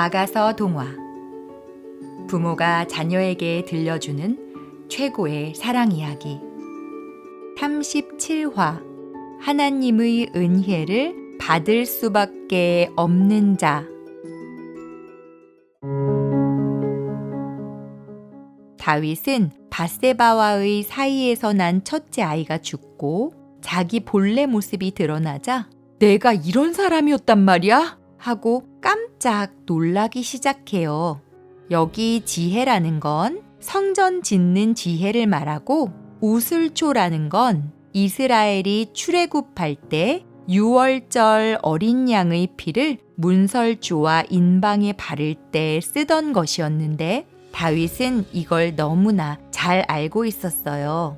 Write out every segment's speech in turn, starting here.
아가서 동화. 부모가 자녀에게 들려주는 최고의 사랑 이야기. 37화. 하나님의 은혜를 받을 수밖에 없는 자. 다윗은 밧세바와의 사이에서 난 첫째 아이가 죽고 자기 본래 모습이 드러나자 내가 이런 사람이었단 말이야? 하고 깜짝 놀라기 시작해요. 여기 지혜라는 건 성전 짓는 지혜를 말하고 우슬초라는 건 이스라엘이 출애굽할 때 6월절 어린 양의 피를 문설주와 인방에 바를 때 쓰던 것이었는데 다윗은 이걸 너무나 잘 알고 있었어요.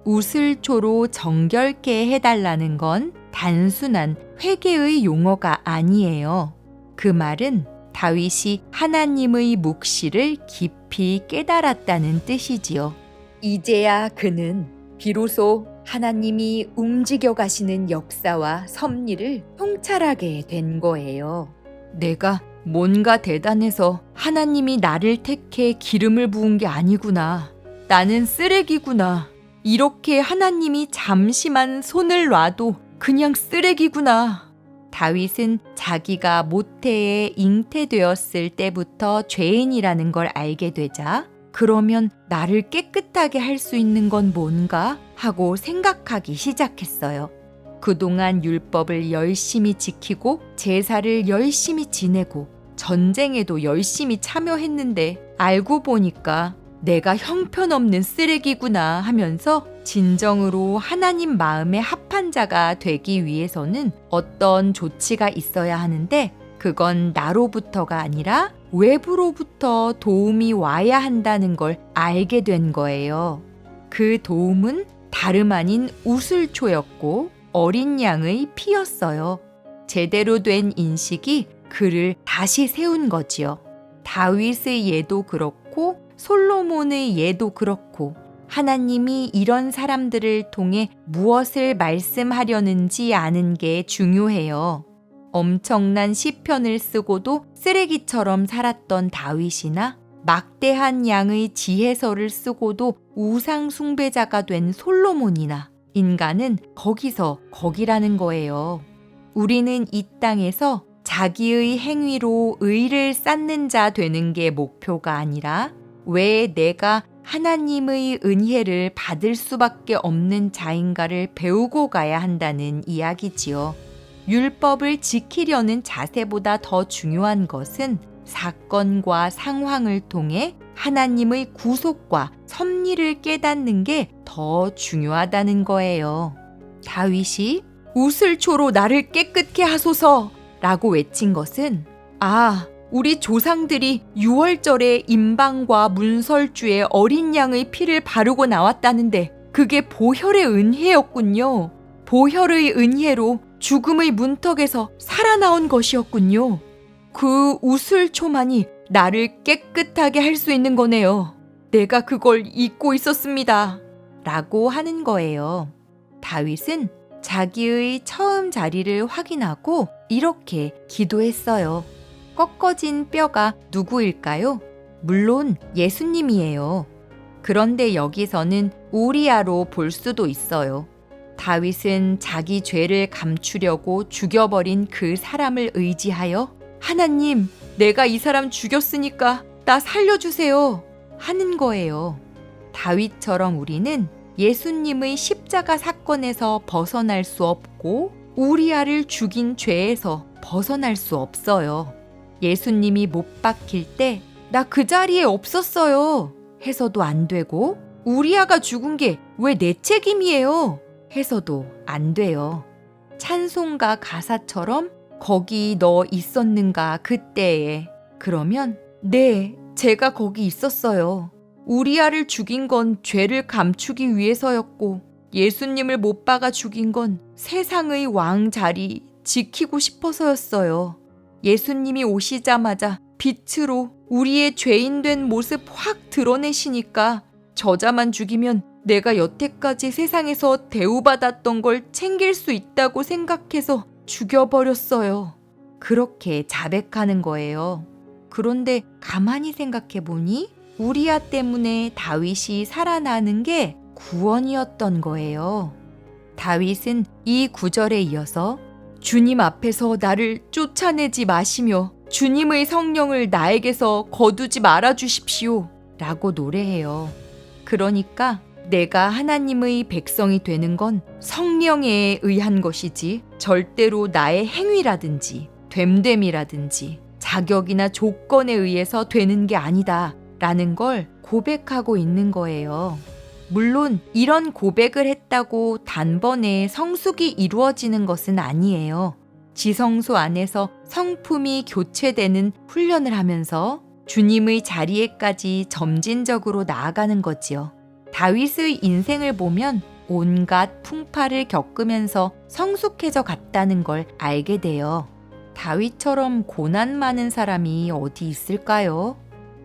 우슬초로 정결케 해달라는 건 단순한 회개의 용어가 아니에요. 그 말은 다윗이 하나님의 묵시를 깊이 깨달았다는 뜻이지요. 이제야 그는 비로소 하나님이 움직여 가시는 역사와 섭리를 통찰하게 된 거예요. 내가 뭔가 대단해서 하나님이 나를 택해 기름을 부은 게 아니구나. 나는 쓰레기구나. 이렇게 하나님이 잠시만 손을 놔도 그냥 쓰레기구나. 다윗은 자기가 모태에 잉태되었을 때부터 죄인이라는 걸 알게 되자 그러면 나를 깨끗하게 할 수 있는 건 뭔가 하고 생각하기 시작했어요. 그동안 율법을 열심히 지키고 제사를 열심히 지내고 전쟁에도 열심히 참여했는데 알고 보니까 내가 형편없는 쓰레기구나 하면서 진정으로 하나님 마음에 합한 자가 되기 위해서는 어떤 조치가 있어야 하는데 그건 나로부터가 아니라 외부로부터 도움이 와야 한다는 걸 알게 된 거예요. 그 도움은 다름 아닌 우슬초였고 어린 양의 피였어요. 제대로 된 인식이 그를 다시 세운 거지요. 다윗의 예도 그렇고 솔로몬의 예도 그렇고 하나님이 이런 사람들을 통해 무엇을 말씀하려는지 아는 게 중요해요. 엄청난 시편을 쓰고도 쓰레기처럼 살았던 다윗이나 막대한 양의 지혜서를 쓰고도 우상 숭배자가 된 솔로몬이나 인간은 거기서 거기라는 거예요. 우리는 이 땅에서 자기의 행위로 의를 쌓는 자 되는 게 목표가 아니라 왜 내가 하나님의 은혜를 받을 수밖에 없는 자인가를 배우고 가야 한다는 이야기지요. 율법을 지키려는 자세보다 더 중요한 것은 사건과 상황을 통해 하나님의 구속과 섭리를 깨닫는 게 더 중요하다는 거예요. 다윗이 우슬초로 나를 깨끗게 하소서 라고 외친 것은 우리 조상들이 6월절에 인방과 문설주에 어린 양의 피를 바르고 나왔다는데 그게 보혈의 은혜였군요. 보혈의 은혜로 죽음의 문턱에서 살아나온 것이었군요. 그 우슬초만이 나를 깨끗하게 할 수 있는 거네요. 내가 그걸 잊고 있었습니다. 라고 하는 거예요. 다윗은 자기의 처음 자리를 확인하고 이렇게 기도했어요. 꺾어진 뼈가 누구일까요? 물론 예수님이에요. 그런데 여기서는 우리아로 볼 수도 있어요. 다윗은 자기 죄를 감추려고 죽여버린 그 사람을 의지하여 하나님, 내가 이 사람 죽였으니까 나 살려주세요 하는 거예요. 다윗처럼 우리는 예수님의 십자가 사건에서 벗어날 수 없고 우리아를 죽인 죄에서 벗어날 수 없어요. 예수님이 못 박힐 때 나 그 자리에 없었어요 해서도 안 되고 우리아가 죽은 게 왜 내 책임이에요 해서도 안 돼요. 찬송가 가사처럼 거기 너 있었는가 그때에 그러면 네, 제가 거기 있었어요. 우리아를 죽인 건 죄를 감추기 위해서였고 예수님을 못 박아 죽인 건 세상의 왕 자리 지키고 싶어서였어요. 예수님이 오시자마자 빛으로 우리의 죄인된 모습 확 드러내시니까 저자만 죽이면 내가 여태까지 세상에서 대우받았던 걸 챙길 수 있다고 생각해서 죽여버렸어요. 그렇게 자백하는 거예요. 그런데 가만히 생각해 보니 우리아 때문에 다윗이 살아나는 게 구원이었던 거예요. 다윗은 이 구절에 이어서 주님 앞에서 나를 쫓아내지 마시며 주님의 성령을 나에게서 거두지 말아 주십시오 라고 노래해요. 그러니까 내가 하나님의 백성이 되는 건 성령에 의한 것이지 절대로 나의 행위라든지 됨됨이라든지 자격이나 조건에 의해서 되는 게 아니다 라는 걸 고백하고 있는 거예요. 물론 이런 고백을 했다고 단번에 성숙이 이루어지는 것은 아니에요. 지성소 안에서 성품이 교체되는 훈련을 하면서 주님의 자리에까지 점진적으로 나아가는 거지요. 다윗의 인생을 보면 온갖 풍파를 겪으면서 성숙해져 갔다는 걸 알게 돼요. 다윗처럼 고난 많은 사람이 어디 있을까요?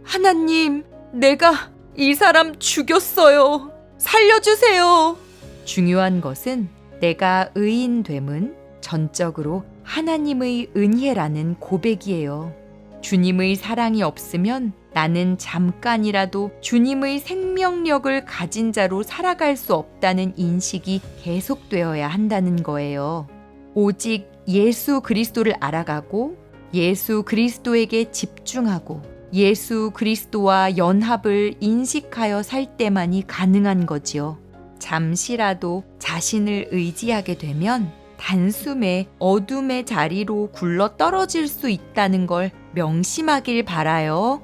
하나님, 내가 이 사람 죽였어요. 살려주세요. 중요한 것은 내가 의인됨은 전적으로 하나님의 은혜라는 고백이에요. 주님의 사랑이 없으면 나는 잠깐이라도 주님의 생명력을 가진 자로 살아갈 수 없다는 인식이 계속되어야 한다는 거예요. 오직 예수 그리스도를 알아가고 예수 그리스도에게 집중하고 예수 그리스도와 연합을 인식하여 살 때만이 가능한 거지요. 잠시라도 자신을 의지하게 되면 단숨에 어둠의 자리로 굴러 떨어질 수 있다는 걸 명심하길 바라요.